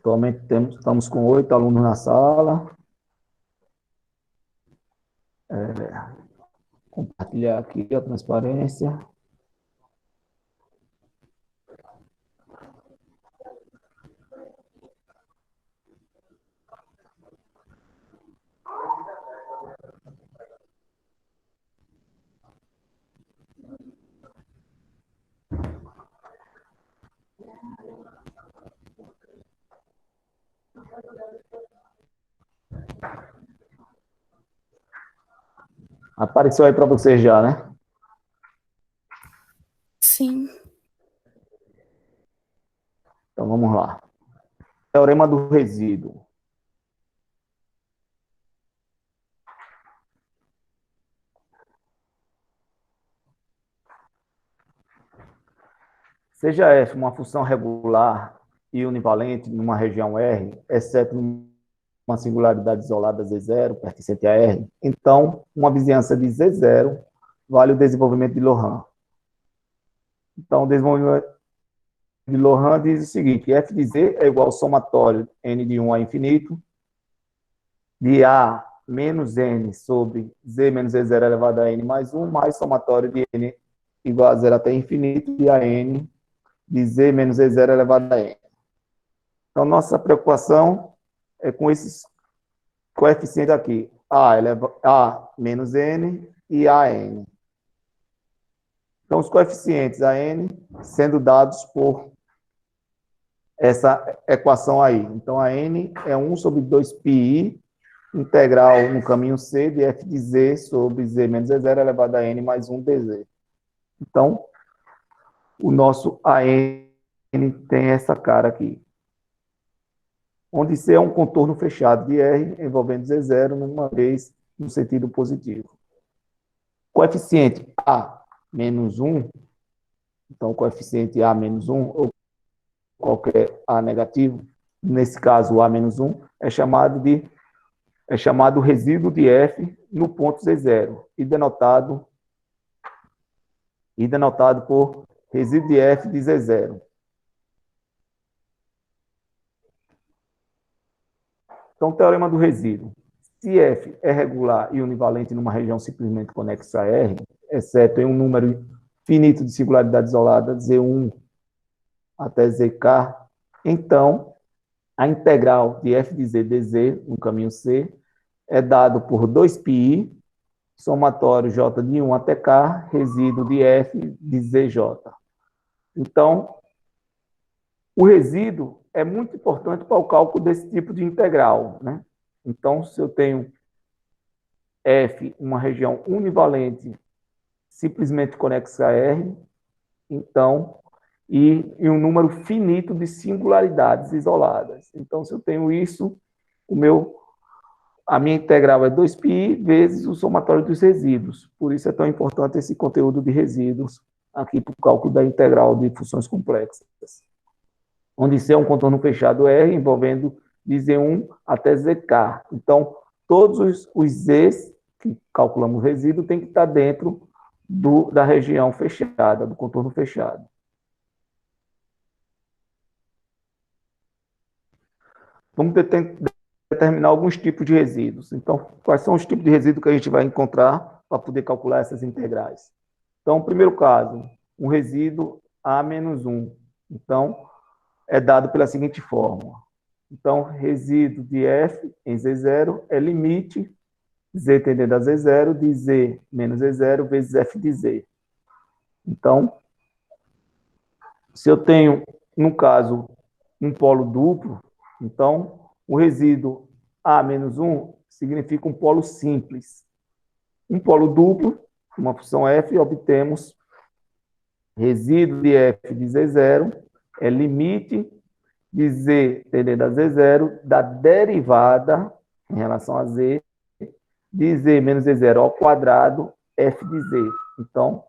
Atualmente estamos com 8 alunos na sala. Compartilhar aqui a transparência. Apareceu aí para vocês já, né? Sim. Então vamos lá. Teorema do resíduo. Seja f uma função regular e univalente numa região R, exceto numa singularidade isolada Z0, pertencente a R, então uma vizinhança de Z0 vale o desenvolvimento de Loran. Então, o desenvolvimento de Loran diz o seguinte: f de z é igual ao somatório n de 1 a infinito, de a menos n sobre z menos z0 elevado a n mais 1, mais somatório de n igual a 0 até infinito, de a n de z menos z0 elevado a n. Então, nossa preocupação é com esses coeficientes aqui, a menos n e a n. Então, os coeficientes a n sendo dados por essa equação aí. Então, a n é 1 sobre 2πi, integral no caminho c de f de z sobre z menos z0 elevado a n mais 1 dz. Então, o nosso AN tem essa cara aqui, onde C é um contorno fechado de R envolvendo Z0 numa vez no sentido positivo. Coeficiente A menos 1, então coeficiente A menos 1, ou qualquer A negativo, nesse caso o A menos 1, é chamado resíduo de F no ponto Z0, e denotado por resíduo de F de Z0. Então, teorema do resíduo. Se F é regular e univalente numa região simplesmente conexa a R, exceto em um número finito de singularidades isoladas, Z1 até ZK, então a integral de f de z dz, no caminho C, é dado por 2πi, somatório j de 1 até k, resíduo de f de zj. Então, o resíduo é muito importante para o cálculo desse tipo de integral, né? Então, se eu tenho F, uma região univalente, simplesmente conexa a R, então, e um número finito de singularidades isoladas. Então, se eu tenho isso, a minha integral é 2πi vezes o somatório dos resíduos. Por isso é tão importante esse conteúdo de resíduos aqui para o cálculo da integral de funções complexas, onde C é um contorno fechado R, envolvendo de Z1 até ZK. Então, todos os Zs que calculamos o resíduo tem que estar dentro da região fechada, do contorno fechado. Vamos determinar alguns tipos de resíduos. Então, quais são os tipos de resíduos que a gente vai encontrar para poder calcular essas integrais? Então, primeiro caso, um resíduo A-1. Então, é dado pela seguinte fórmula. Então, resíduo de F em Z0 é limite Z tendendo a Z0 de Z menos Z0 vezes F de Z. Então, se eu tenho, no caso, um polo duplo, então, o resíduo A-1 significa um polo simples. Um polo duplo, uma função F, obtemos resíduo de F de Z0 é limite de Z tendendo a Z0 da derivada em relação a Z de Z menos Z0 ao quadrado F de Z. Então,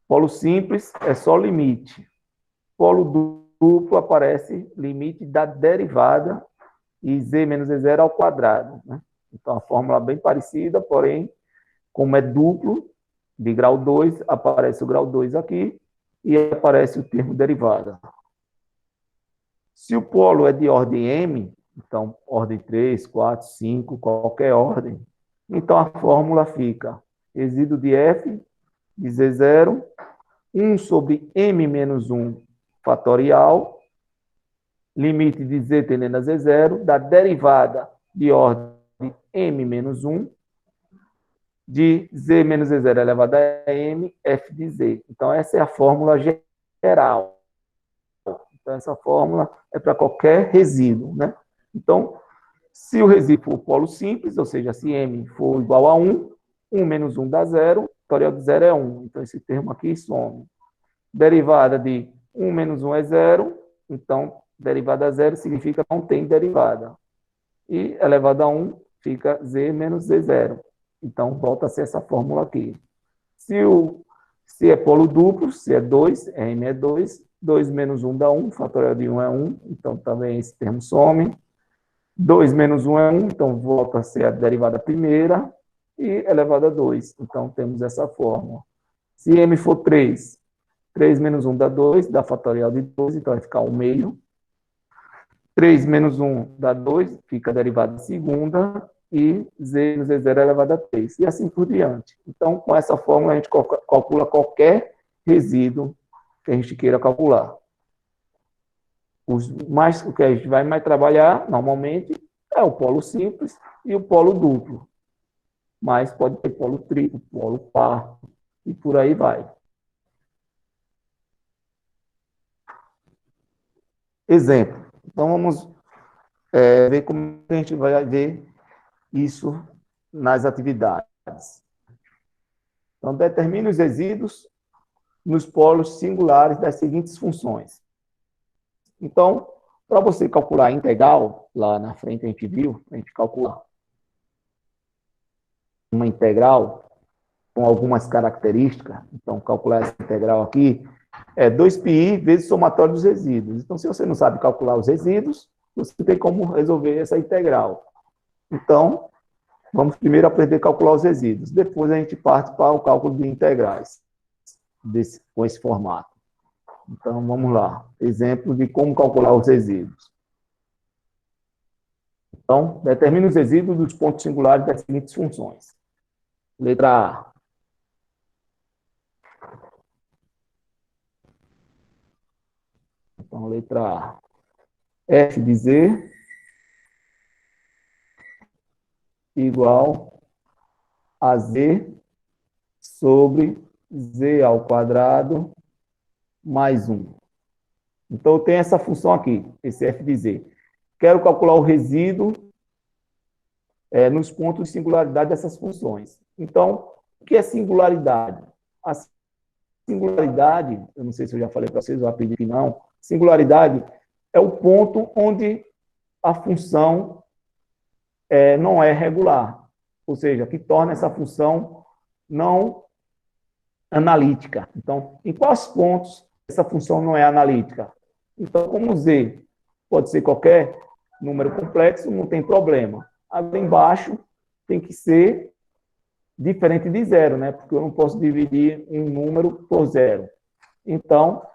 polo simples é só limite. Polo duplo aparece limite da derivada e Z menos Z0 ao quadrado, né? Então, a fórmula é bem parecida, porém, como é duplo, de grau 2, aparece o grau 2 aqui e aparece o termo derivada. Se o polo é de ordem M, então, ordem 3, 4, 5, qualquer ordem, então a fórmula fica resíduo de f de Z0, 1 sobre M menos 1 fatorial, limite de Z tendendo a Z0, da derivada de ordem M menos 1, de Z menos Z0 elevado a M, F de Z. Então, essa é a fórmula geral. Então, essa fórmula é para qualquer resíduo, né? Então, se o resíduo for polo simples, ou seja, se M for igual a 1, 1 menos 1 dá 0, fatorial de 0 é 1. Então, esse termo aqui some. Derivada de 1 menos 1 é 0, então, derivada a 0 significa que não tem derivada. E elevado a 1 fica Z menos Z0. Então, volta a ser essa fórmula aqui. Se é polo duplo, se é 2, M é 2, 2 menos 1 dá 1, fatorial de 1 é 1, então também esse termo some. 2 menos 1 é 1, então volta a ser a derivada primeira, e elevado a 2. Então, temos essa fórmula. Se M for 3, 3 menos 1 dá 2, dá fatorial de 2, então vai ficar 1 meio. 3 menos 1 dá 2, fica a derivada segunda, e Z menos Z0 elevado a 3, e assim por diante. Então, com essa fórmula, a gente calcula qualquer resíduo que a gente queira calcular. O que a gente vai mais trabalhar, normalmente, é o polo simples e o polo duplo. Mas pode ter polo triplo, polo par, e por aí vai. Exemplo. Então, vamos ver como a gente vai ver isso nas atividades. Então, determine os resíduos nos polos singulares das seguintes funções. Então, para você calcular a integral, lá na frente a gente viu, a gente calcula uma integral com algumas características. Então, calcular essa integral aqui é 2πi vezes o somatório dos resíduos. Então, se você não sabe calcular os resíduos, você não tem como resolver essa integral. Então, vamos primeiro aprender a calcular os resíduos. Depois a gente parte para o cálculo de integrais com esse formato. Então, vamos lá. Exemplo de como calcular os resíduos. Então, determine os resíduos dos pontos singulares das seguintes funções. Letra A. Então, letra A. F de Z igual a Z sobre Z ao quadrado mais 1. Então, eu tenho essa função aqui, esse F de Z. Quero calcular o resíduo nos pontos de singularidade dessas funções. Então, o que é singularidade? A singularidade, eu não sei se eu já falei para vocês, eu aprendi que não, singularidade é o ponto onde a função não é regular, ou seja, que torna essa função não analítica. Então, em quais pontos essa função não é analítica? Então, como Z pode ser qualquer número complexo, não tem problema. Ali embaixo tem que ser diferente de zero, né? Porque eu não posso dividir um número por zero. Então,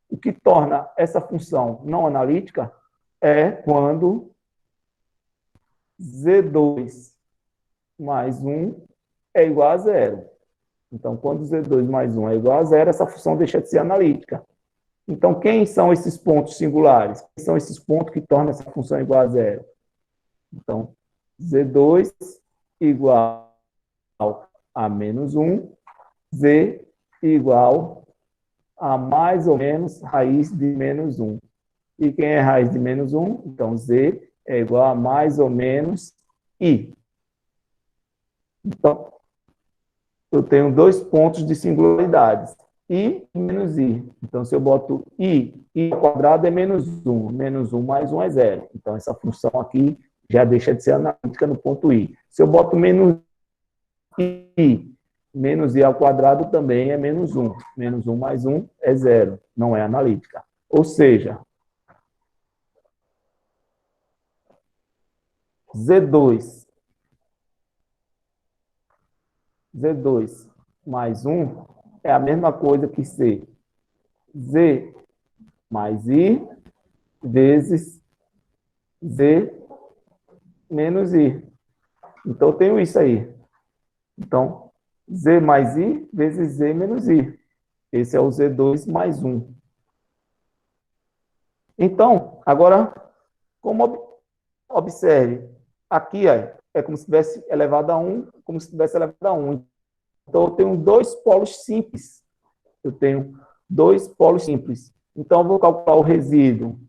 o que torna essa função não analítica é quando Z2 mais 1 é igual a zero. Então, quando Z2 mais 1 é igual a zero, essa função deixa de ser analítica. Então, quem são esses pontos singulares? Quem são esses pontos que tornam essa função igual a zero? Então, Z2 igual a menos 1, Z igual a mais ou menos raiz de menos 1. E quem é raiz de menos 1? Então, Z é igual a mais ou menos I. Então, eu tenho dois pontos de singularidades, I e menos I. Então, se eu boto I ao quadrado é menos 1. Menos 1 mais 1 é 0. Então, essa função aqui já deixa de ser analítica no ponto I. Se eu boto menos I ao quadrado também é menos 1. Menos 1 mais 1 é 0. Não é analítica. Ou seja, Z2 mais 1 é a mesma coisa que C. Z mais I vezes Z menos I. Então, eu tenho isso aí. Então, Z mais I vezes Z menos I. Esse é o Z2 mais 1. Então, agora, como observe, aqui é como se tivesse elevado a 1, como se tivesse elevado a 1. Então, eu tenho dois polos simples. Eu tenho dois polos simples. Então, eu vou calcular o resíduo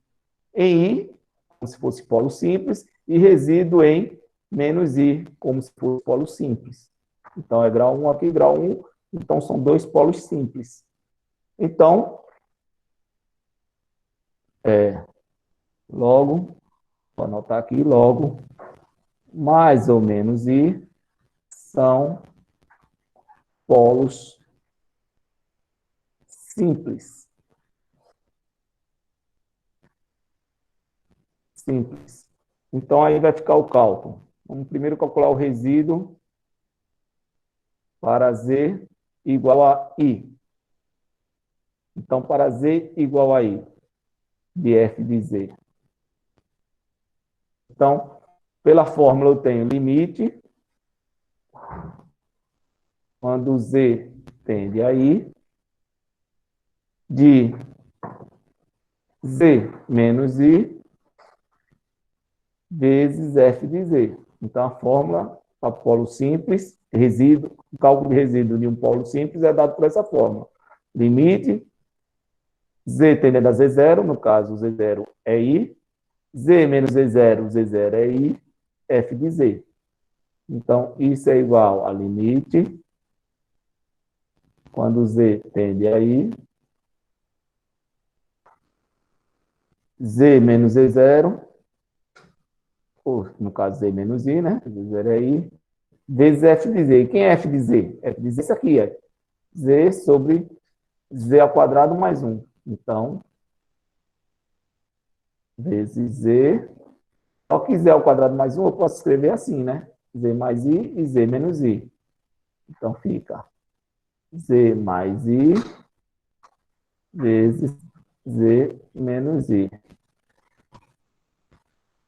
em I, como se fosse polo simples, e resíduo em menos I, como se fosse polo simples. Então, é grau 1 aqui, grau 1. Então, são dois polos simples. Então, logo, vou anotar aqui, logo, mais ou menos I são polos simples. Simples. Então, aí vai ficar o cálculo. Vamos primeiro calcular o resíduo para Z igual a I. Então, para Z igual a I, de F de Z. Então, pela fórmula eu tenho limite, quando Z tende a I, de Z menos I, vezes F de Z. Então, a fórmula para polo simples, resíduo, o cálculo de resíduo de um polo simples é dado por essa fórmula. Limite, Z tendendo a Z0, no caso, Z0 é I, Z menos Z0 é I, F de Z. Então, isso é igual a limite, quando Z tende a I, Z menos Z0, ou no caso Z menos I, né? Z0 é I, vezes F de Z. E quem é F de Z? F de Z, isso aqui é Z sobre Z ao quadrado mais 1. Então, vezes Z. Só que Z ao quadrado mais 1 eu posso escrever assim, né? Z mais I e Z menos I. Então, fica Z mais I vezes Z menos I.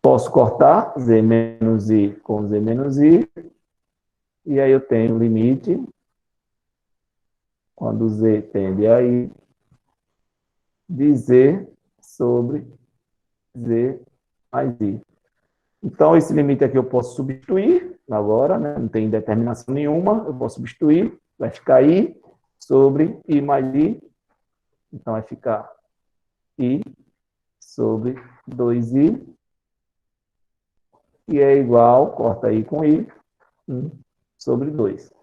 Posso cortar Z menos I com Z menos I. E aí eu tenho limite, quando Z tende a I, de Z sobre Z mais I. Então, esse limite aqui eu posso substituir agora, né? Não tem determinação nenhuma, eu posso substituir, vai ficar I sobre I mais I, então vai ficar I sobre 2I, e é igual, corta I com I, 1 sobre 2.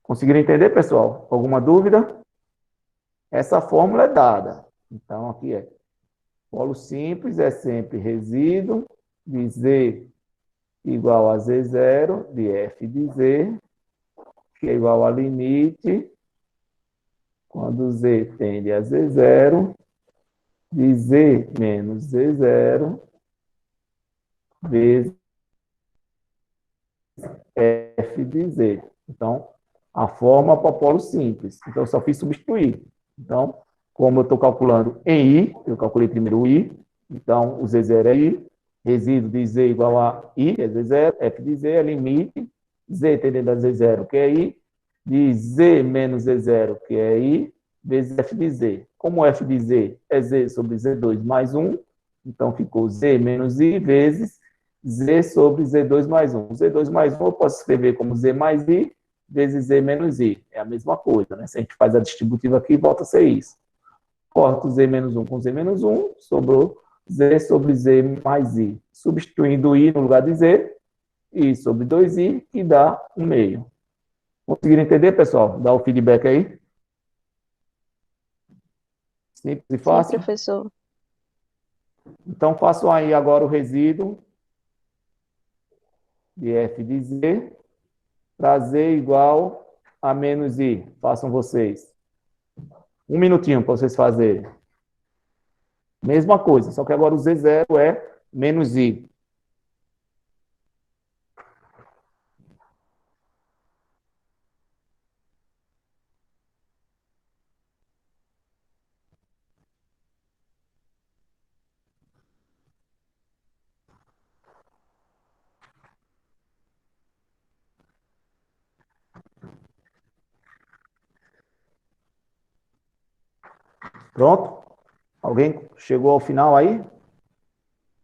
Conseguiram entender, pessoal? Alguma dúvida? Essa fórmula é dada. Então, aqui é polo simples, é sempre resíduo de Z igual a Z0 de F de Z, que é igual a limite, quando Z tende a Z0, de Z menos Z0, vezes F de Z. Então, a forma para polo simples. Então, eu só fiz substituir. Então, como eu estou calculando em I, eu calculei primeiro o I, então o Z0 é I, resíduo de Z igual a I, é Z0, F de Z é limite, Z tendendo a Z0, que é I, de Z menos Z0, que é I, vezes F de Z. Como F de Z é Z sobre Z2 mais 1, então ficou Z menos I vezes Z sobre Z2 mais 1. Z2 mais 1 eu posso escrever como Z mais I, vezes Z menos I. É a mesma coisa, né? Se a gente faz a distributiva aqui, volta a ser isso. Corto Z menos 1 com Z menos 1, sobrou Z sobre Z mais I. Substituindo I no lugar de Z, I sobre 2I, que dá 1 meio. Conseguiram entender, pessoal? Dá o feedback aí? Simples e Sim, fácil? professor. Então, façam aí agora o resíduo de F de Z para Z igual a menos I. Façam vocês. Um minutinho para vocês fazerem. Mesma coisa, só que agora o Z0 é menos I. Pronto? Alguém chegou ao final aí?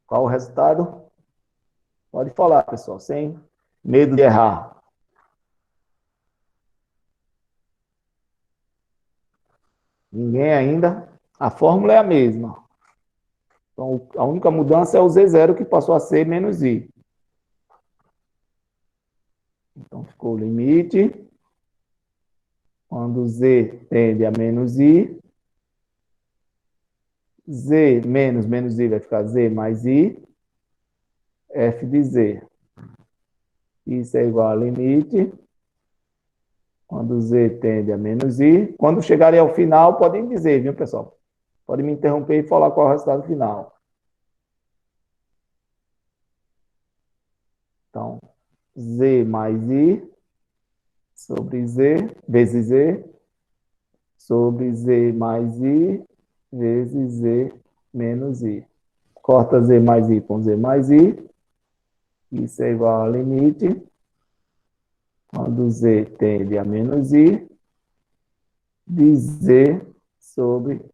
Qual o resultado? Pode falar, pessoal, sem medo de errar. Ninguém ainda? A fórmula é a mesma. Então, a única mudança é o Z0 que passou a ser menos I. Então, ficou o limite. Quando Z tende a menos I, Z menos menos I vai ficar Z mais I, F de Z. Isso é igual a limite. Quando Z tende a menos I. Quando chegarem ao final, podem dizer, viu, pessoal? Podem me interromper e falar qual é o resultado final. Então, Z mais I sobre Z, vezes Z, sobre Z mais I, vezes Z menos I. Corta Z mais I com Z mais I. Isso é igual a limite. Quando Z tende a menos I, de Z sobre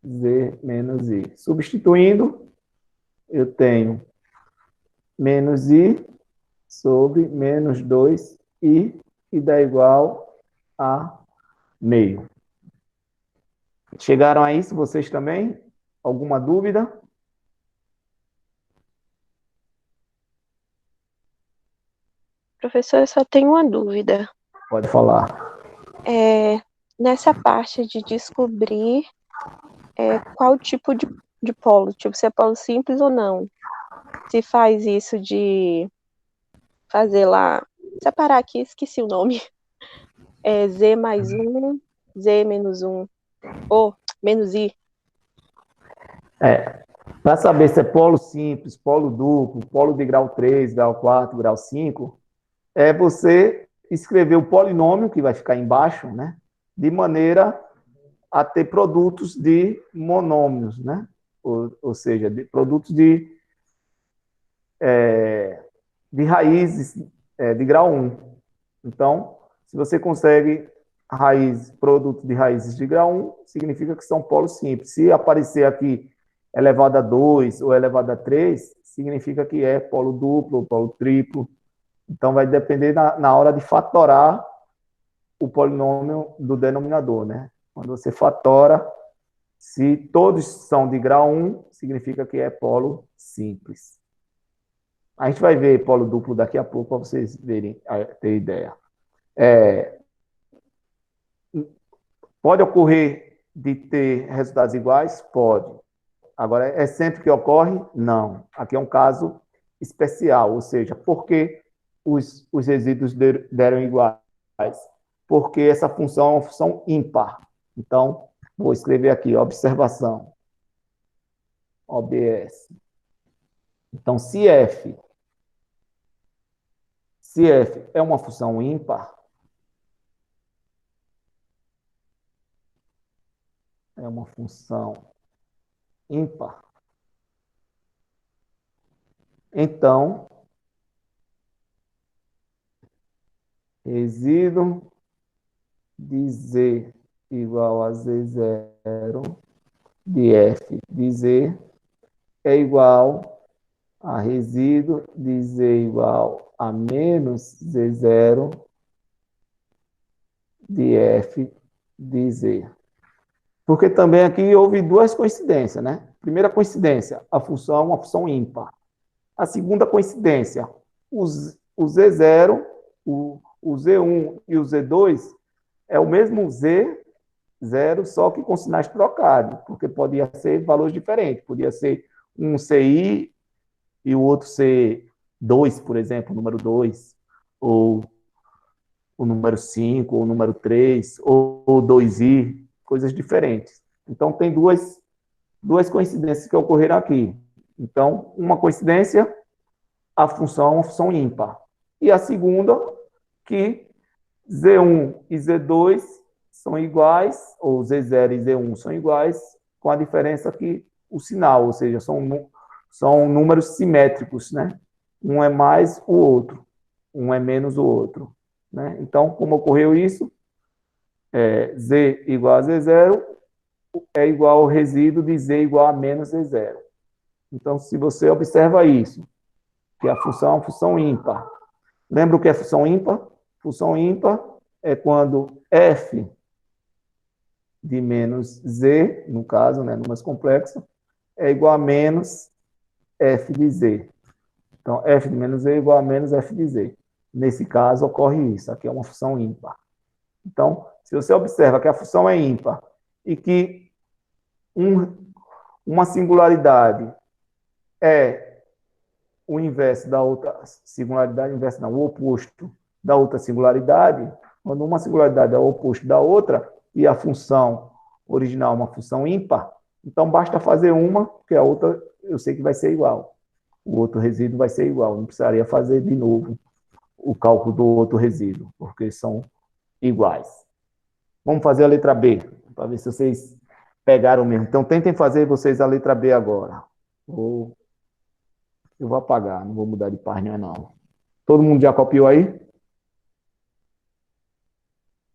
Z menos I. Substituindo, eu tenho menos I sobre menos 2I, que dá igual a meio. Chegaram a isso vocês também? Alguma dúvida? Professor, eu só tenho uma dúvida. Pode falar. Nessa parte de descobrir qual tipo de polo, tipo, se é polo simples ou não. Se faz isso de fazer lá, separar aqui, esqueci o nome. Z mais 1, Z menos 1, ou menos I. Para saber se é polo simples, polo duplo, polo de grau 3, grau 4, grau 5, é você escrever o polinômio, que vai ficar embaixo, né? De maneira a ter produtos de monômios, né? Ou seja, de produtos de raízes de grau 1. Então, se você consegue produto de raízes de grau 1, significa que são polos simples. Se aparecer aqui elevado a 2 ou elevado a 3, significa que é polo duplo ou polo triplo. Então, vai depender na hora de fatorar o polinômio do denominador, né? Quando você fatora, se todos são de grau 1, significa que é polo simples. A gente vai ver polo duplo daqui a pouco para vocês verem, ter ideia. Pode ocorrer de ter resultados iguais? Pode. Agora, é sempre que ocorre? Não. Aqui é um caso especial, ou seja, por que os resíduos deram iguais? Porque essa função é uma função ímpar. Então, vou escrever aqui, observação. OBS. Então, se f é uma função ímpar, é uma função ímpar, então, resíduo de Z igual a Z0 de F de Z é igual a resíduo de Z igual a menos Z0 de F de Z. Porque também aqui houve duas coincidências, né? Primeira coincidência, a função é uma função ímpar. A segunda coincidência, o Z0, o Z1 e o Z2 é o mesmo Z0, só que com sinais trocados, porque podia ser valores diferentes. Podia ser um CI e o outro C2, por exemplo, o número 2, ou o número 5, ou o número 3, ou 2i, coisas diferentes. Então, tem duas coincidências que ocorreram aqui. Então, uma coincidência, a função é uma função ímpar. E a segunda, que Z1 e Z2 são iguais, ou Z0 e Z1 são iguais, com a diferença que o sinal, ou seja, são números simétricos, né? Um é mais o outro, um é menos o outro. Né? Então, como ocorreu isso, Z igual a Z0, é igual ao resíduo de z igual a menos z0. Então, se você observa isso, que a função é uma função ímpar. Lembra o que é função ímpar? Função ímpar é quando f de menos z, no caso, né, números complexos, é igual a menos f de z. Então, f de menos z é igual a menos f de z. Nesse caso, ocorre isso. Aqui é uma função ímpar. Então, se você observa que a função é ímpar e que uma singularidade é o inverso da outra singularidade, inverso não, o oposto da outra singularidade, quando uma singularidade é o oposto da outra e a função original é uma função ímpar, então basta fazer uma, porque a outra eu sei que vai ser igual. O outro resíduo vai ser igual, não precisaria fazer de novo o cálculo do outro resíduo, porque são iguais. Vamos fazer a letra B, para ver se vocês pegaram mesmo. Então, tentem fazer vocês a letra B agora. Eu vou apagar, não vou mudar de página, não. Todo mundo já copiou aí?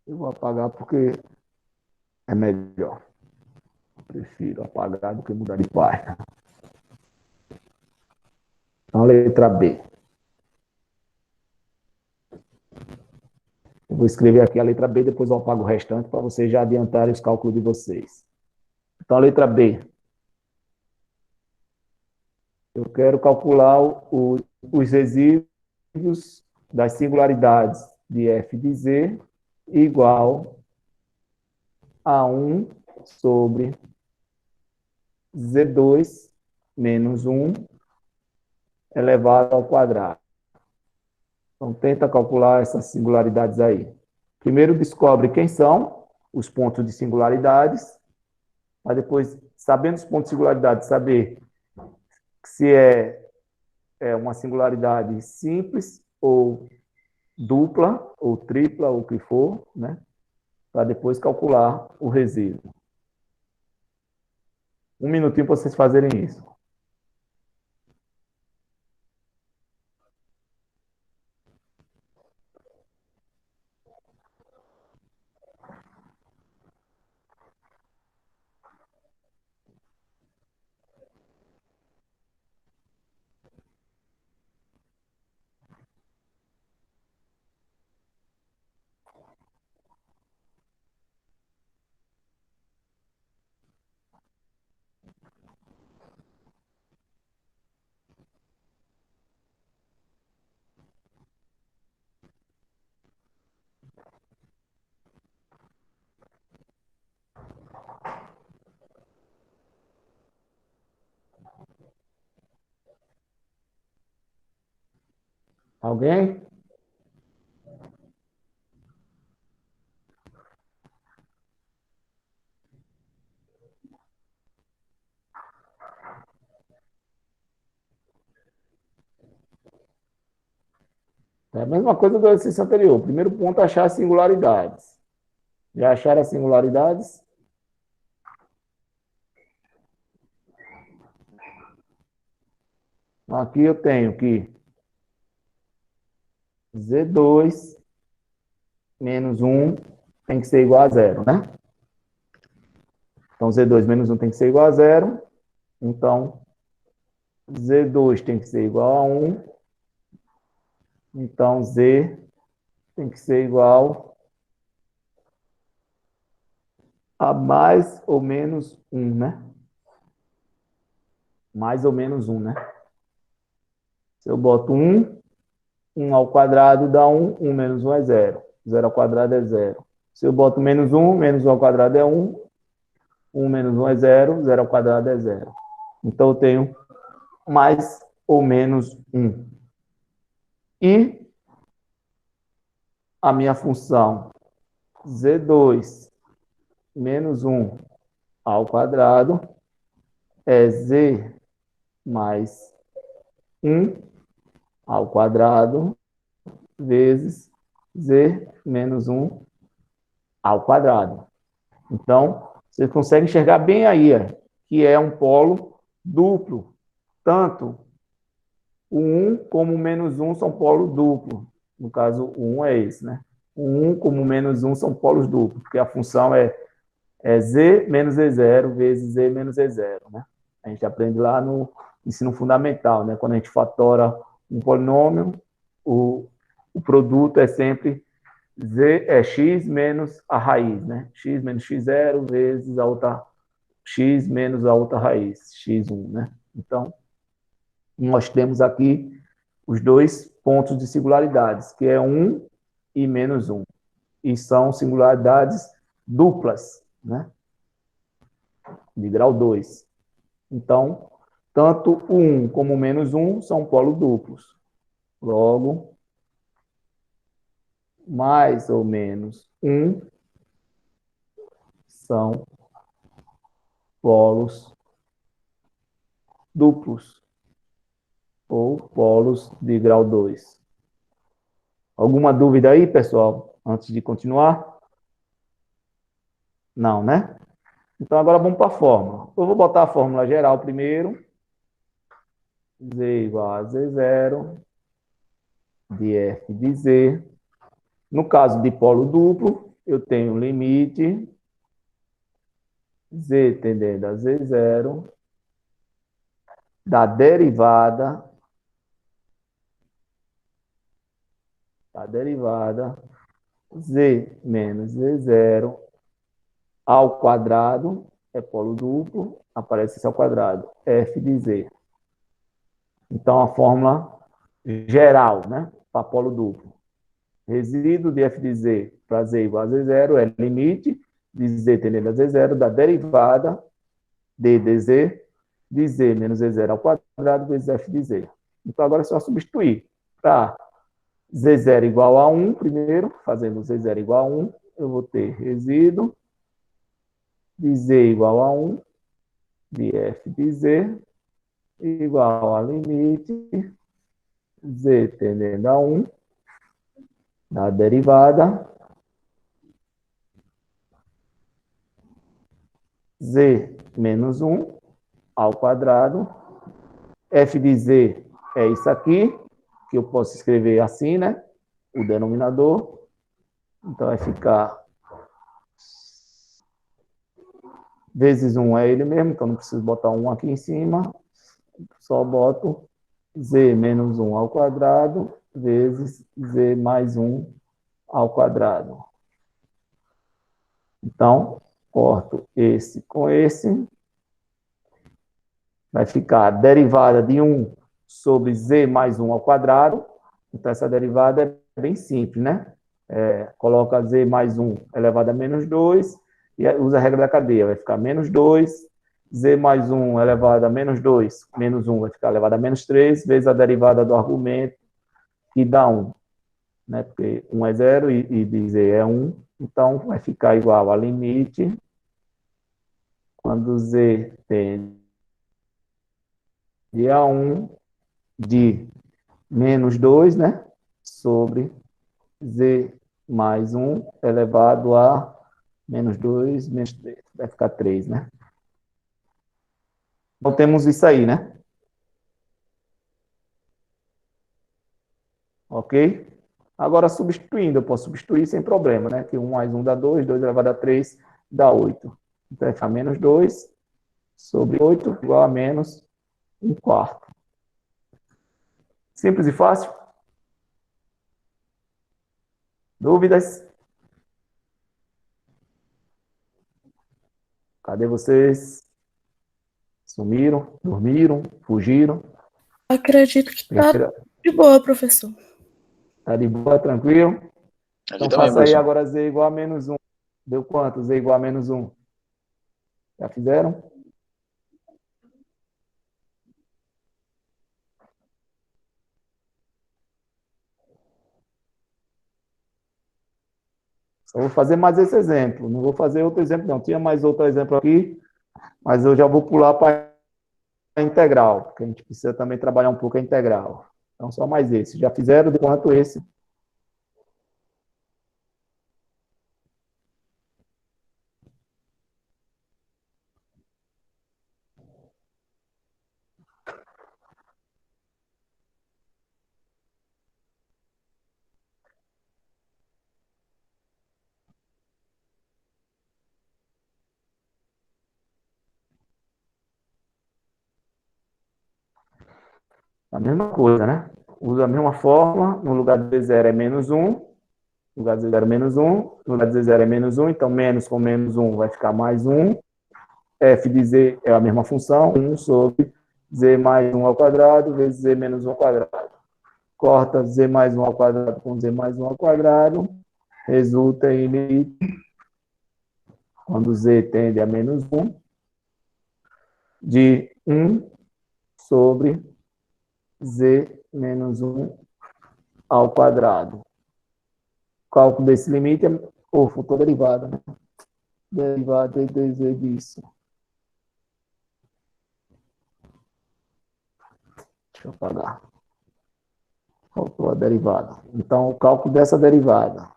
Eu vou apagar porque é melhor. Prefiro apagar do que mudar de página. Então, letra B. Eu vou escrever aqui a letra B, depois eu apago o restante para vocês já adiantarem os cálculos de vocês. Então, a letra B. Eu quero calcular os resíduos das singularidades de f de z igual a 1 sobre z2 menos 1 elevado ao quadrado. Então, tenta calcular essas singularidades aí. Primeiro, descobre quem são os pontos de singularidades, para depois, sabendo os pontos de singularidade, saber se é uma singularidade simples ou dupla, ou tripla, ou o que for, né? Para depois calcular o resíduo. Um minutinho para vocês fazerem isso. Alguém? É a mesma coisa do exercício anterior. Primeiro ponto, achar as singularidades. Já acharam as singularidades? Então, aqui eu tenho que Z2 menos 1 tem que ser igual a zero, né? Então, Z2 menos 1 tem que ser igual a zero. Então, Z2 tem que ser igual a 1. Então, Z tem que ser igual a mais ou menos 1, né? Mais ou menos 1, né? Se eu boto 1, 1 ao quadrado dá 1, 1 menos 1 é 0. 0 ao quadrado é 0. Se eu boto menos 1, menos 1 ao quadrado é 1. 1 menos 1 é 0, 0 ao quadrado é 0. Então, eu tenho mais ou menos 1. E a minha função z2 menos 1 ao quadrado é z mais 1 ao quadrado vezes z menos 1 ao quadrado. Então, você consegue enxergar bem aí, que é um polo duplo. Tanto o 1 como o menos 1 são polos duplos. No caso, o 1 é esse, né? O 1 como o menos 1 são polos duplos, porque a função é é Z menos E0 vezes Z menos E0, né? A gente aprende lá no ensino fundamental, né? Quando a gente fatora um polinômio, o produto é sempre Z, é x menos a raiz, né? X menos x0 vezes a outra x menos a outra raiz, x1, né? Então, nós temos aqui os dois pontos de singularidades, que é 1 e menos 1. E são singularidades duplas, né? De grau 2. Então, tanto o 1 como o menos 1 são polos duplos. Logo, mais ou menos 1 são polos duplos, ou polos de grau 2. Alguma dúvida aí, pessoal, antes de continuar? Não, né? Então, agora vamos para a fórmula. Eu vou botar a fórmula geral primeiro. Z igual a Z0 de F de Z. No caso de polo duplo, eu tenho limite Z tendendo a Z0 da derivada Z menos Z0 ao quadrado, é polo duplo, aparece isso ao quadrado, F de Z. Então, a fórmula geral, né, para polo duplo. Resíduo de f de z para z igual a z0 é limite de z tendendo a z0 da derivada d de z de z menos z0 ao quadrado vezes f de z. Então, agora é só substituir. Para z0 igual a 1, primeiro, fazendo z0 igual a 1, eu vou ter resíduo de z igual a 1 de f de z igual a limite z tendendo a 1 da derivada z menos 1 ao quadrado. F de z é isso aqui, que eu posso escrever assim, né? O denominador. Então, vai ficar vezes 1 é ele mesmo, então não preciso botar 1 aqui em cima. Só boto z menos 1 ao quadrado vezes z mais 1 ao quadrado. Então, corto esse com esse. Vai ficar a derivada de 1 sobre z mais 1 ao quadrado. Então, essa derivada é bem simples, né? Coloca z mais 1 elevado a menos 2 e usa a regra da cadeia. Vai ficar menos 2, z mais 1 elevado a menos 2, menos 1 vai ficar elevado a menos 3, vezes a derivada do argumento, que dá 1. Né? Porque 1 é 0 e de z é 1. Então, vai ficar igual a limite quando z tende a 1 de menos 2, né? Sobre z mais 1 elevado a menos 2, menos 3. Vai ficar 3, né? Então, temos isso aí, né? Ok? Agora, substituindo, eu posso substituir sem problema, né? Que 1 mais 1 dá 2, 2 elevado a 3 dá 8. Então, vai ficar menos 2 sobre 8 igual a menos 1 quarto. Simples e fácil? Dúvidas? Cadê vocês? Sumiram? Dormiram? Fugiram? Acredito que tá Primeira, de boa, professor. tá de boa, tranquilo? Aqui Então, também, faça aí professor. agora z igual a menos 1. Deu quanto? Z igual a menos 1. Já fizeram? Só vou fazer mais esse exemplo. Não vou fazer outro exemplo, não. Tinha mais outro exemplo aqui, mas eu já vou pular para a integral, porque a gente precisa também trabalhar um pouco a integral. Então, só mais esse. Já fizeram de quanto esse? A mesma coisa, né? Usa a mesma fórmula, no lugar de Z0 é menos 1, no lugar de Z0 é menos 1, no lugar de Z0 é menos 1, então menos com menos 1 vai ficar mais 1. F de Z é a mesma função, 1 sobre Z mais 1 ao quadrado vezes Z menos 1 ao quadrado. Corta Z mais 1 ao quadrado com Z mais 1 ao quadrado, resulta em limite, quando Z tende a menos 1, de 1 sobre Z menos 1 ao quadrado. O cálculo desse limite é, faltou derivada, né? Derivada de Z disso. Deixa eu apagar. Faltou a derivada. Então, o cálculo dessa derivada.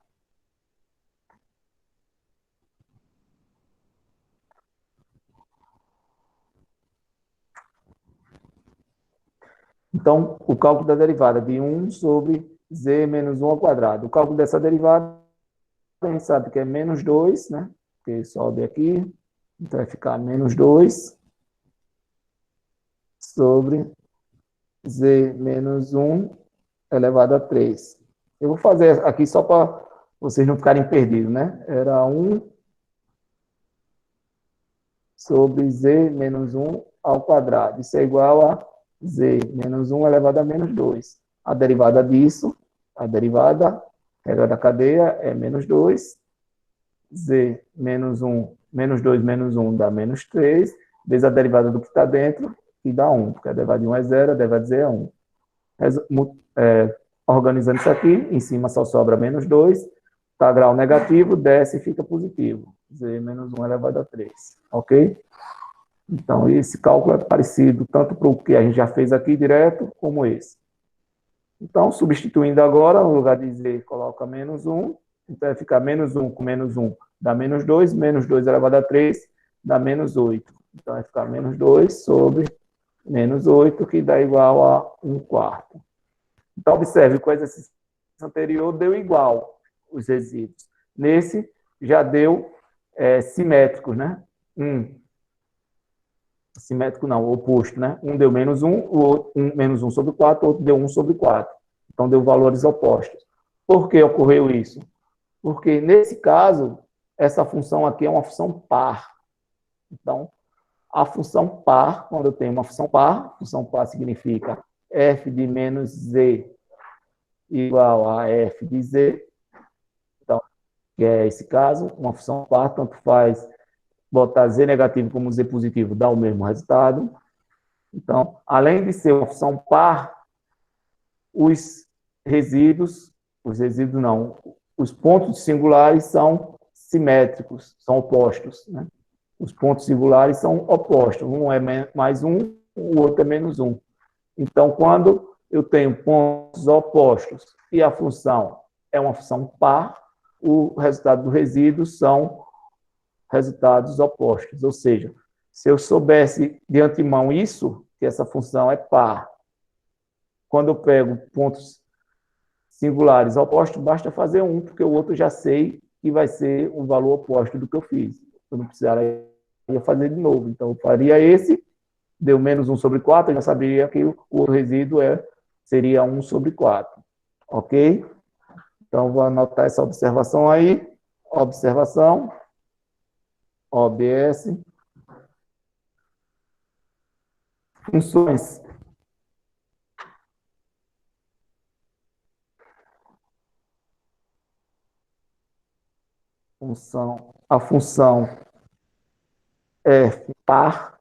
Então, o cálculo da derivada de 1 sobre Z menos 1 ao quadrado. O cálculo dessa derivada, a gente sabe que é menos 2, né? Porque sobe aqui. Então, vai ficar menos 2 sobre Z menos 1 elevado a 3. Eu vou fazer aqui só para vocês não ficarem perdidos, né? Era 1 sobre Z menos 1 ao quadrado. Isso é igual a Z menos 1 elevado a menos 2. A derivada disso, a derivada, regra da cadeia, é menos 2. Z menos 1, menos 2 menos 1 dá menos 3. Vezes a derivada do que está dentro, que dá 1. Porque a derivada de 1 é 0, a derivada de Z é 1. Organizando isso aqui, em cima só sobra menos 2. Tá grau negativo, desce e fica positivo. Z menos 1 elevado a 3. Ok? Então, esse cálculo é parecido tanto para o que a gente já fez aqui direto, como esse. Então, substituindo agora, no lugar de Z, coloca menos 1. Então, vai ficar menos 1 com menos 1 dá menos 2. Menos 2 elevado a 3 dá menos 8. Então, vai ficar menos 2 sobre menos 8, que dá igual a 1 quarto. Então, observe que o exercício anterior deu igual os resíduos. Nesse, já deu simétricos, né? Simétrico não, oposto, né? Um deu menos 1, o outro, menos 1 sobre 4, o outro deu 1 sobre 4. Então, deu valores opostos. Por que ocorreu isso? Porque, nesse caso, essa função aqui é uma função par. Então, a função par, quando eu tenho uma função par significa f de menos z igual a f de z. Então, que é esse caso, uma função par, tanto faz botar z negativo como z positivo, dá o mesmo resultado. Então, além de ser uma função par, os pontos singulares são simétricos, são opostos, né? Os pontos singulares são opostos, um é mais 1, o outro é menos 1. Então, quando eu tenho pontos opostos e a função é uma função par, o resultado do resíduo são resultados opostos. Ou seja, se eu soubesse de antemão isso, que essa função é par, quando eu pego pontos singulares opostos, basta fazer um, porque o outro já sei que vai ser um valor oposto do que eu fiz. Eu não precisaria fazer de novo. Então, eu faria esse, deu menos 1 sobre 4, eu já sabia que o outro resíduo seria 1 sobre 4. Ok? Então, vou anotar essa observação aí. Observação. OBS. Funções. A função f par.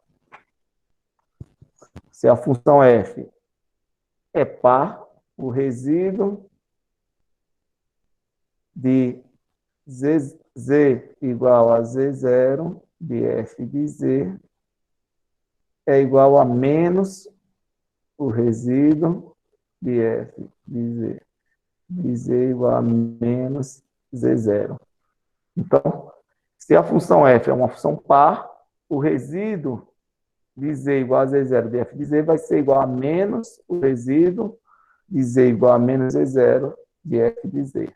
Se a função f é par, o resíduo de z igual a z0 de f de z é igual a menos o resíduo de f de z igual a menos z0. Então, se a função f é uma função par, o resíduo de z igual a z0 de f de z vai ser igual a menos o resíduo de z igual a menos z0 de f de z.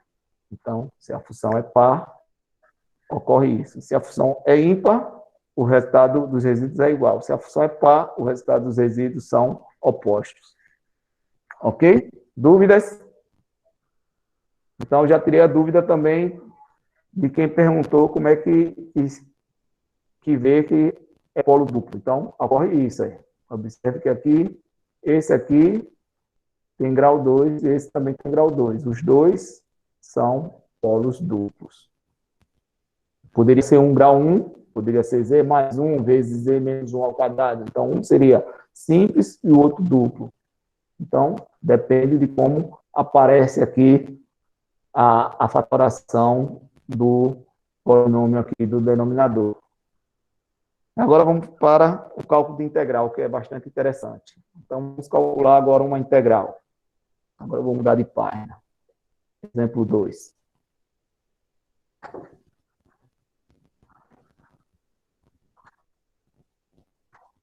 Então, se a função é par, ocorre isso. Se a função é ímpar, o resultado dos resíduos é igual. Se a função é par, o resultado dos resíduos são opostos. Ok? Dúvidas? Então, já teria dúvida também de quem perguntou como é que vê que é polo duplo. Então, ocorre isso aí. Observe que aqui, esse aqui tem grau 2 e esse também tem grau 2. Os dois são polos duplos. Poderia ser um grau 1, poderia ser Z mais 1 vezes Z menos 1 ao quadrado. Então, um seria simples e o outro duplo. Então, depende de como aparece aqui a fatoração do polinômio aqui do denominador. Agora vamos para o cálculo de integral, que é bastante interessante. Então, vamos calcular agora uma integral. Agora eu vou mudar de página. Exemplo 2.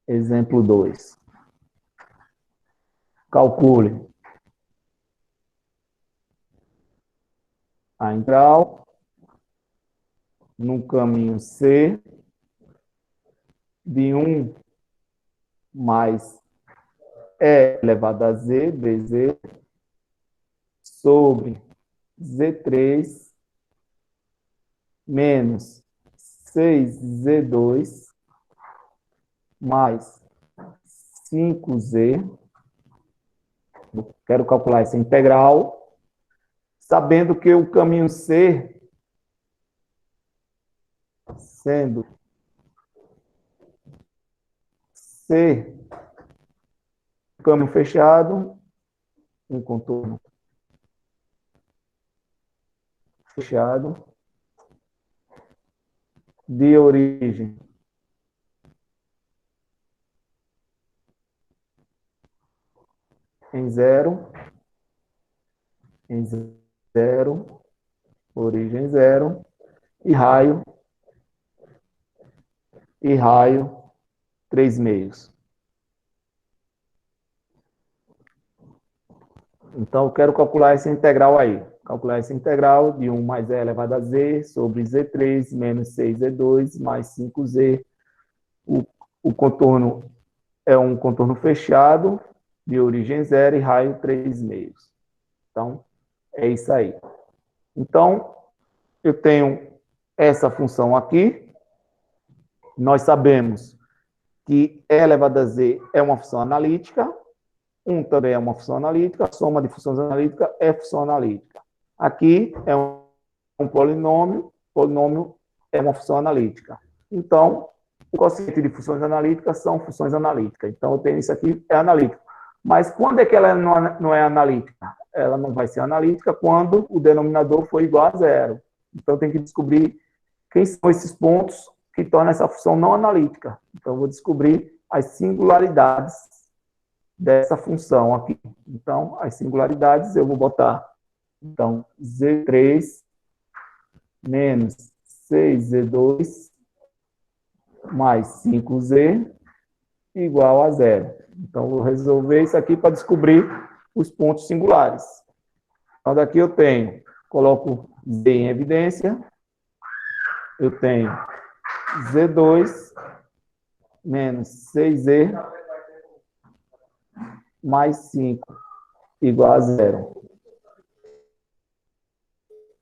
Exemplo 2. Calcule a integral no caminho C de 1 mais E elevado a Z, dz, sobre Z3 menos 6Z2 mais 5Z. Eu quero calcular essa integral, sabendo que o caminho C, sendo C, caminho fechado, um contorno fechado, de origem em zero, origem zero, e raio 3/2. Então, eu quero calcular essa integral aí. Calcular essa integral de 1 mais E elevado a Z sobre Z3 menos 6Z2 mais 5Z. O contorno é um contorno fechado, de origem zero e raio 3/2. Então, é isso aí. Então, eu tenho essa função aqui. Nós sabemos que E elevado a Z é uma função analítica. 1 também é uma função analítica. A soma de funções analíticas é função analítica. Aqui é um polinômio. Polinômio é uma função analítica. Então, o quociente de funções analíticas são funções analíticas. Então, eu tenho isso aqui, é analítico. Mas quando é que ela não é analítica? Ela não vai ser analítica quando o denominador for igual a zero. Então, tem que descobrir quem são esses pontos que tornam essa função não analítica. Então, eu vou descobrir as singularidades dessa função aqui. Então, as singularidades eu vou botar, então, Z3 menos 6Z2 mais 5Z igual a zero. Então, eu vou resolver isso aqui para descobrir os pontos singulares. Então, daqui eu tenho, coloco Z em evidência, eu tenho Z2 menos 6Z mais 5 igual a zero.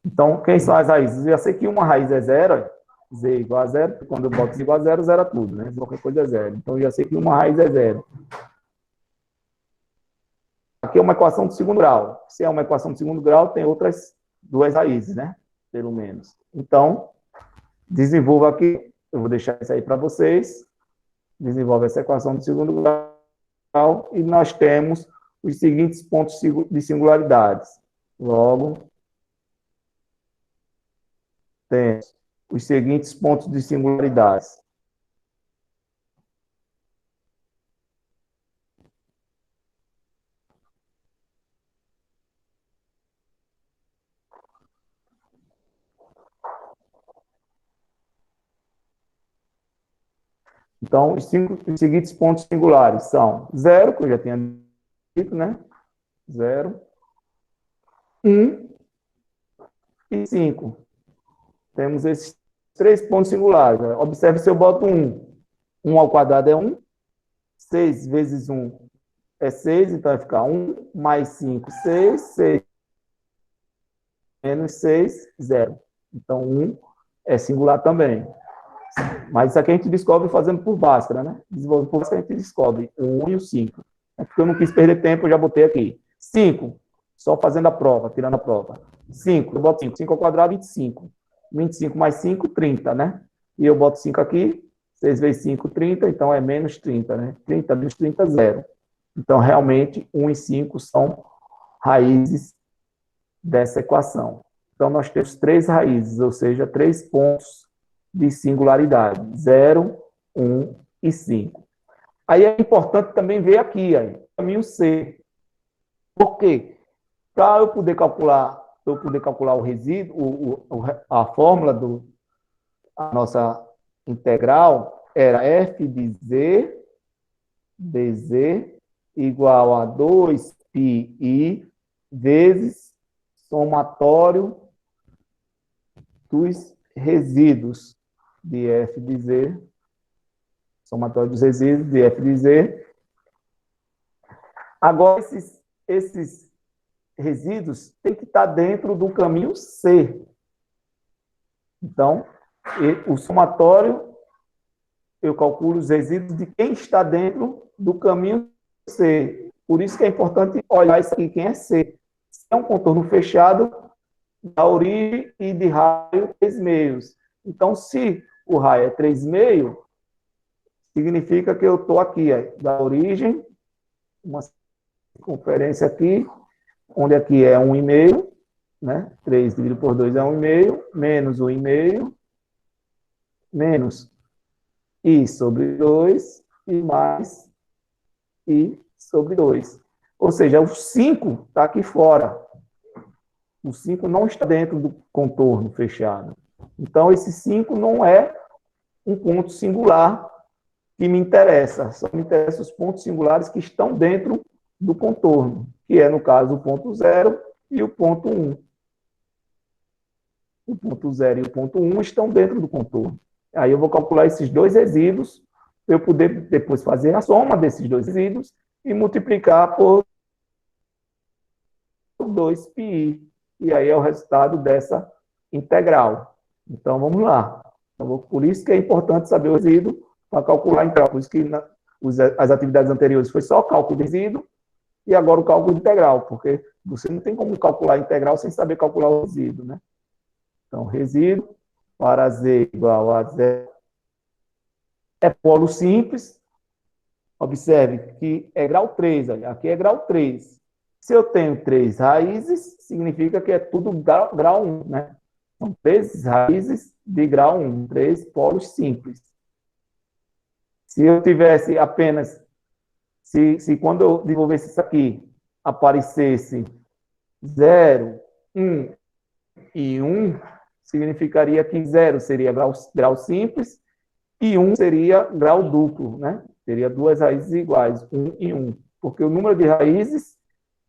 Então, quem são as raízes? Eu já sei que uma raiz é zero, Z igual a zero, porque quando eu boto Z igual a zero, zera tudo, né? Qualquer coisa é zero. Então, eu já sei que uma raiz é zero. Aqui é uma equação de segundo grau. Se é uma equação de segundo grau, tem outras duas raízes, né? Pelo menos. Então, desenvolva aqui. Eu vou deixar isso aí para vocês. Desenvolve essa equação de segundo grau e nós temos os seguintes pontos de singularidades. Logo, temos os seguintes pontos de singularidades. Então, os seguintes pontos singulares são 0, que eu já tinha dito, né? 0, 1 e 5. Temos esses três pontos singulares. Observe se eu boto 1. 1 ao quadrado é 1. 6 vezes 1 é 6, então vai ficar 1 mais 5, 6, 6 menos 6, 0. Então, 1 é singular também. Mas isso aqui a gente descobre fazendo por Bhaskara, né? Desenvolvendo por Bhaskara, a gente descobre o 1 e o 5. É porque eu não quis perder tempo, eu já botei aqui. 5, só fazendo a prova, tirando a prova. 5, eu boto 5. 5 ao quadrado, 25. 25 mais 5, 30, né? E eu boto 5 aqui, 6 vezes 5, 30, então é menos 30, né? 30 menos 30, 0. Então, realmente, 1 e 5 são raízes dessa equação. Então, nós temos 3 raízes, ou seja, 3 pontos de singularidade, 0, 1 e 5. Aí é importante também ver aqui, aí, caminho C. Por quê? Para eu poder calcular o resíduo, a fórmula da nossa integral era f de z dz igual a 2πi vezes somatório dos resíduos de f de z, somatório dos resíduos de f de z. Agora, esses resíduos têm que estar dentro do caminho C. Então, o somatório, eu calculo os resíduos de quem está dentro do caminho C. Por isso que é importante olhar isso aqui, quem é C. Se é um contorno fechado, da origem e de raio 3/2. Então, se o raio é 3/2, significa que eu estou aqui, da origem, uma circunferência aqui, onde aqui é 1,5, né? 3 dividido por 2 é 1,5, menos 1,5, menos I sobre 2, e mais I sobre 2. Ou seja, o 5 está aqui fora. O 5 não está dentro do contorno fechado. Então, esse 5 não é um ponto singular que me interessa. Só me interessam os pontos singulares que estão dentro do contorno, que é, no caso, o ponto 0 e o ponto 1. O ponto 0 e o ponto 1 estão dentro do contorno. Aí eu vou calcular esses dois resíduos, para eu poder depois fazer a soma desses dois resíduos e multiplicar por 2πi. E aí é o resultado dessa integral. Então, vamos lá. Por isso que é importante saber o resíduo para calcular a integral. Por isso que as atividades anteriores foi só cálculo de resíduo e agora o cálculo integral, porque você não tem como calcular a integral sem saber calcular o resíduo, né? Então, resíduo para z igual a 0 é polo simples. Observe que é grau 3, aqui é grau 3. Se eu tenho 3 raízes, significa que é tudo grau 1, né? São 3 raízes de grau 1, 3 polos simples. Se eu tivesse apenas, se quando eu desenvolvesse isso aqui, aparecesse 0, 1 e 1, significaria que 0 seria grau simples e 1 seria grau duplo, né? Teria 2 raízes iguais, 1 e 1. Porque o número de raízes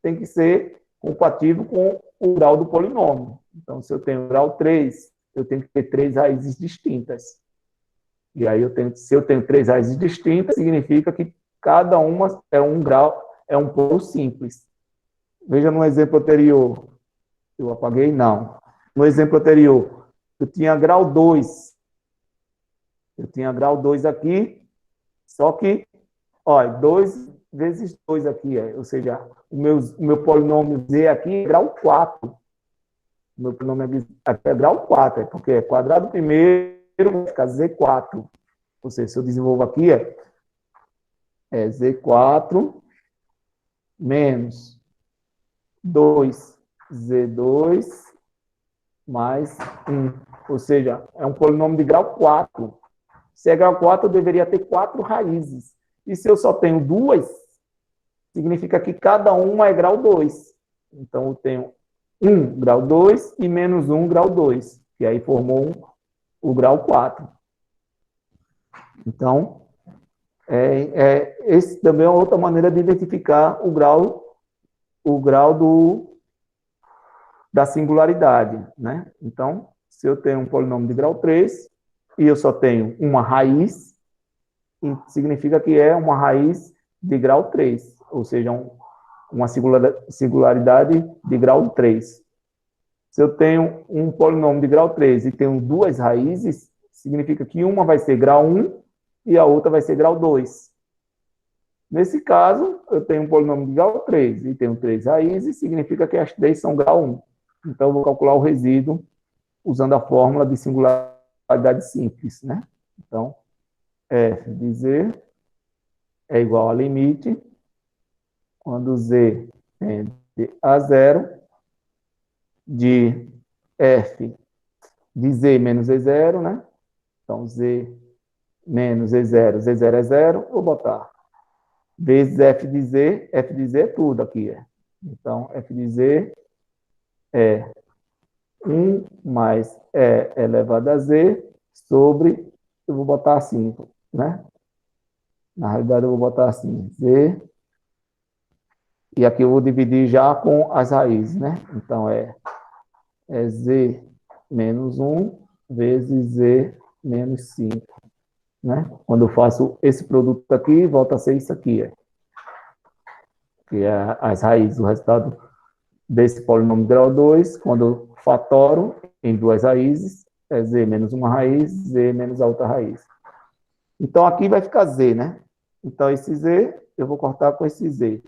tem que ser compatível com o grau do polinômio. Então, se eu tenho grau 3, eu tenho que ter 3 raízes distintas. E aí, se eu tenho 3 raízes distintas, significa que cada uma é um grau, é um polo simples. Veja no exemplo anterior. Eu apaguei? Não. No exemplo anterior, eu tinha grau 2. Eu tinha grau 2 aqui, só que, olha, 2 vezes 2 aqui, ou seja, o meu polinômio z aqui é grau 4. O meu polinômio aqui é grau 4, porque é quadrado primeiro, vai ficar z4. Ou seja, se eu desenvolvo aqui, é z4 menos 2z2 mais 1. Ou seja, é um polinômio de grau 4. Se é grau 4, eu deveria ter 4 raízes. E se eu só tenho 2, significa que cada uma é grau 2. Então, eu tenho 1 grau 2 e menos 1 grau 2. Que aí formou o grau 4. Então, esse também é outra maneira de identificar o grau da singularidade, né? Então, se eu tenho um polinômio de grau 3 e eu só tenho uma raiz, significa que é uma raiz de grau 3. ou seja, uma singularidade de grau 3. Se eu tenho um polinômio de grau 3 e tenho duas raízes, significa que uma vai ser grau 1 e a outra vai ser grau 2. Nesse caso, eu tenho um polinômio de grau 3 e tenho 3 raízes, significa que as 3 são grau 1. Então, eu vou calcular o resíduo usando a fórmula de singularidade simples, né? Então, f de z é igual a limite, quando z tende a zero, de f de z menos e0, né? Então, z menos e0, z0 é 0, vou botar vezes f de z é tudo aqui. Então, f de z é 1 mais e elevado a z sobre, eu vou botar assim, né? Na realidade, eu vou botar assim, z, e aqui eu vou dividir já com as raízes, né? Então, é z menos 1 vezes z menos 5, né? Quando eu faço esse produto aqui, volta a ser isso aqui, que é as raízes, o resultado desse polinômio de grau 2, quando eu fatoro em duas raízes, é z menos uma raiz, z menos a outra raiz. Então, aqui vai ficar z, né? Então, esse z, eu vou cortar com esse z.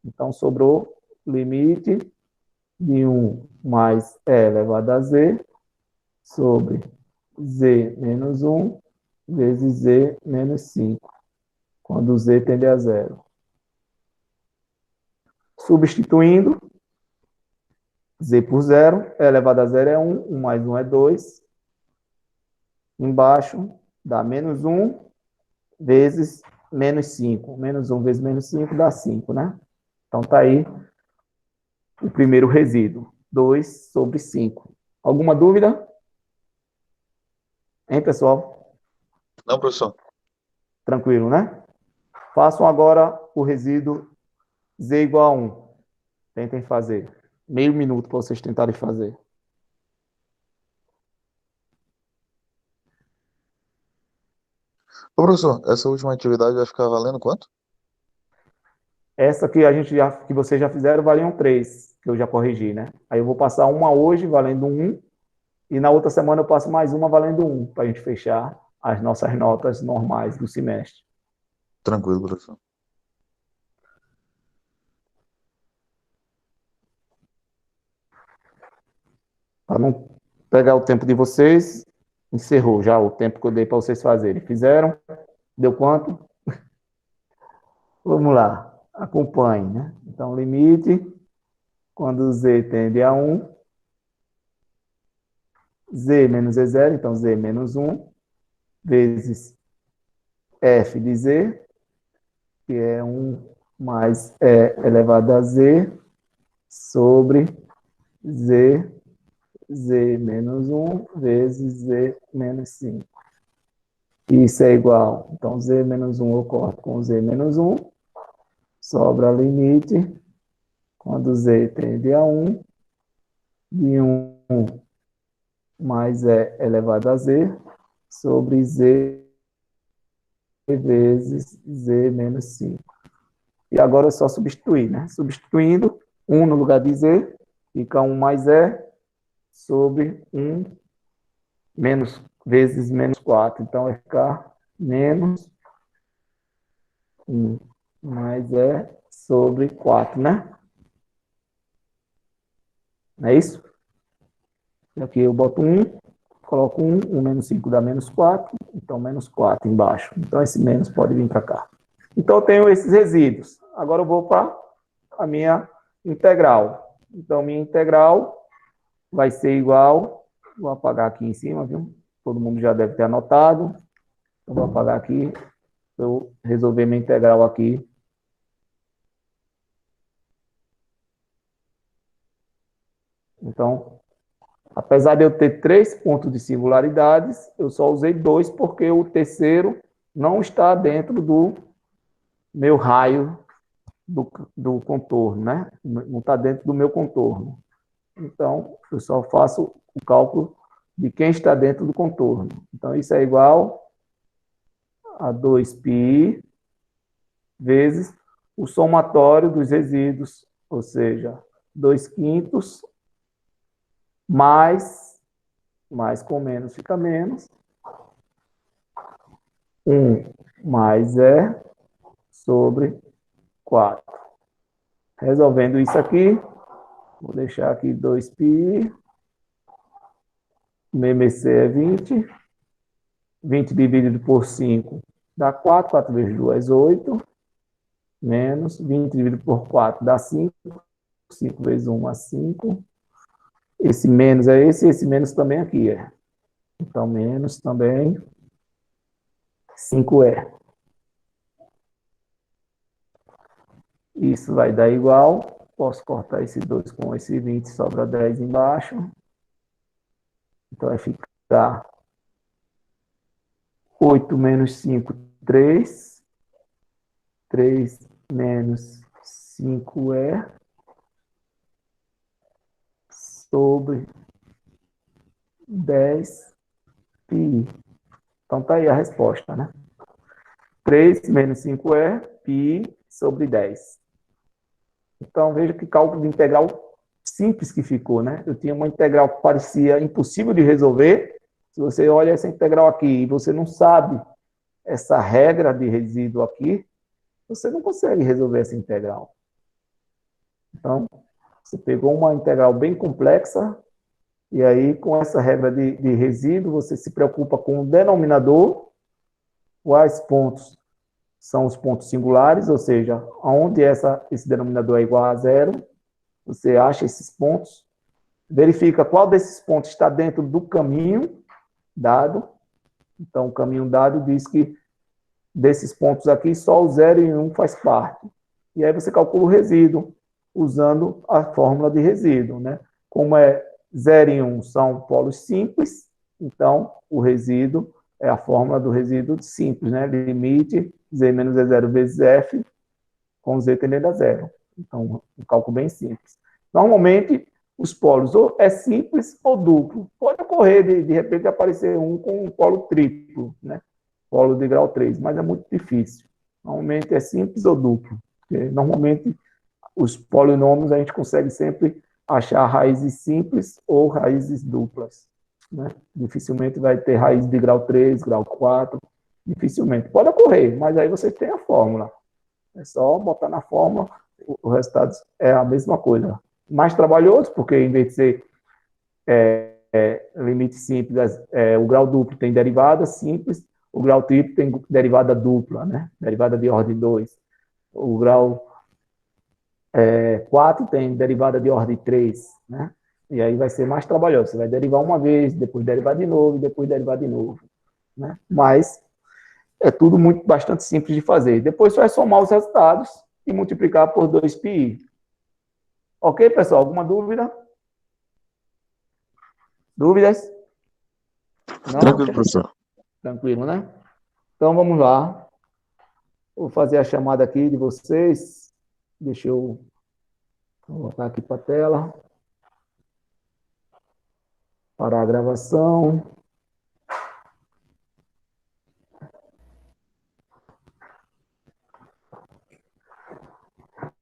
Então, sobrou limite de 1 mais e elevado a z sobre z menos 1 vezes z menos 5, quando z tende a zero. Substituindo, z por zero, e elevado a zero é 1, 1 mais 1 é 2. Embaixo, dá menos 1 vezes menos 5. Menos 1 vezes menos 5 dá 5, né? Então, está aí o primeiro resíduo, 2 sobre 5. Alguma dúvida? Hein, pessoal? Não, professor. Tranquilo, né? Façam agora o resíduo z igual a 1. Tentem fazer. Meio minuto para vocês tentarem fazer. Ô, professor, essa última atividade vai ficar valendo quanto? Essa que vocês já fizeram valiam 3, que eu já corrigi, né? Aí eu vou passar uma hoje valendo 1, e na outra semana eu passo mais uma valendo 1, para a gente fechar as nossas notas normais do semestre. Tranquilo, professor. Para não pegar o tempo de vocês, encerrou já o tempo que eu dei para vocês fazerem. Fizeram? Deu quanto? Vamos lá. Acompanhe, né? Então, limite, quando z tende a 1, z menos e0, então z menos 1, vezes f de z, que é 1 mais e elevado a z, sobre z menos 1, vezes z menos 5. Isso é igual, então z menos 1 eu corto com z menos 1, sobra limite, quando z tende a 1, de 1 mais e elevado a z, sobre z vezes z menos 5. E agora é só substituir, né? Substituindo, 1 no lugar de z, fica 1 mais e, sobre 1 menos, vezes menos 4. Então, vai ficar menos 1 mais e sobre 4, né? Não é isso? E aqui eu boto 1, coloco 1, 1 menos 5 dá menos 4, então menos 4 embaixo. Então, esse menos pode vir para cá. Então, eu tenho esses resíduos. Agora eu vou para a minha integral. Então, minha integral vai ser igual, vou apagar aqui em cima, viu? Todo mundo já deve ter anotado. Então, vou apagar aqui, para eu resolver minha integral aqui. Então, apesar de eu ter 3 pontos de singularidades, eu só usei 2 porque o terceiro não está dentro do meu raio do contorno, né? Não está dentro do meu contorno. Então, eu só faço o cálculo de quem está dentro do contorno. Então, isso é igual a 2π vezes o somatório dos resíduos, ou seja, 2/5 mais com menos fica menos, 1 mais E sobre 4. Resolvendo isso aqui, vou deixar aqui 2π, MMC é 20, 20 dividido por 5 dá 4, 4 vezes 2, 8, menos 20 dividido por 4 dá 5, 5 vezes 1 dá 5, esse menos é esse menos também aqui é. Então, menos também 5E. Isso vai dar igual, posso cortar esse 2 com esse 20, sobra 10 embaixo. Então, vai ficar 8 menos 5, 3. 3 menos 5E sobre 10π. Então, tá aí a resposta, né? 3 menos 5E, π sobre 10. Então, veja que cálculo de integral simples que ficou, né? Eu tinha uma integral que parecia impossível de resolver. Se você olha essa integral aqui e você não sabe essa regra de resíduo aqui, você não consegue resolver essa integral. Então, você pegou uma integral bem complexa, e aí, com essa regra de resíduo, você se preocupa com o denominador, quais pontos são os pontos singulares, ou seja, onde esse denominador é igual a zero, você acha esses pontos, verifica qual desses pontos está dentro do caminho dado. Então, o caminho dado diz que desses pontos aqui, só o 0 e 1 faz parte. E aí você calcula o resíduo, usando a fórmula de resíduo, né? Como 0 e 1 são polos simples, então o resíduo é a fórmula do resíduo simples, né? Limite z menos E0 vezes F, com Z tendendo a zero. Então, um cálculo bem simples. Normalmente, os polos ou é simples ou duplo. Pode ocorrer, de repente, aparecer um com um polo triplo, né? Polo de grau 3, mas é muito difícil. Normalmente é simples ou duplo. Porque, normalmente, os polinômios a gente consegue sempre achar raízes simples ou raízes duplas, né? Dificilmente vai ter raiz de grau 3, grau 4, dificilmente. Pode ocorrer, mas aí você tem a fórmula. É só botar na fórmula, o resultado é a mesma coisa. Mais trabalhoso, porque em vez de ser limite simples, o grau duplo tem derivada simples, o grau triplo tem derivada dupla, né? Derivada de ordem 2. O grau 4 tem derivada de ordem 3, né? E aí vai ser mais trabalhoso. Você vai derivar uma vez, depois derivar de novo, depois derivar de novo, né? Mas é tudo bastante simples de fazer. Depois só é somar os resultados e multiplicar por 2π. Ok, pessoal? Alguma dúvida? Dúvidas? Não? Tranquilo, professor. Tranquilo, né? Então vamos lá. Vou fazer a chamada aqui de vocês. Deixa eu botar aqui para a tela. Parar a gravação.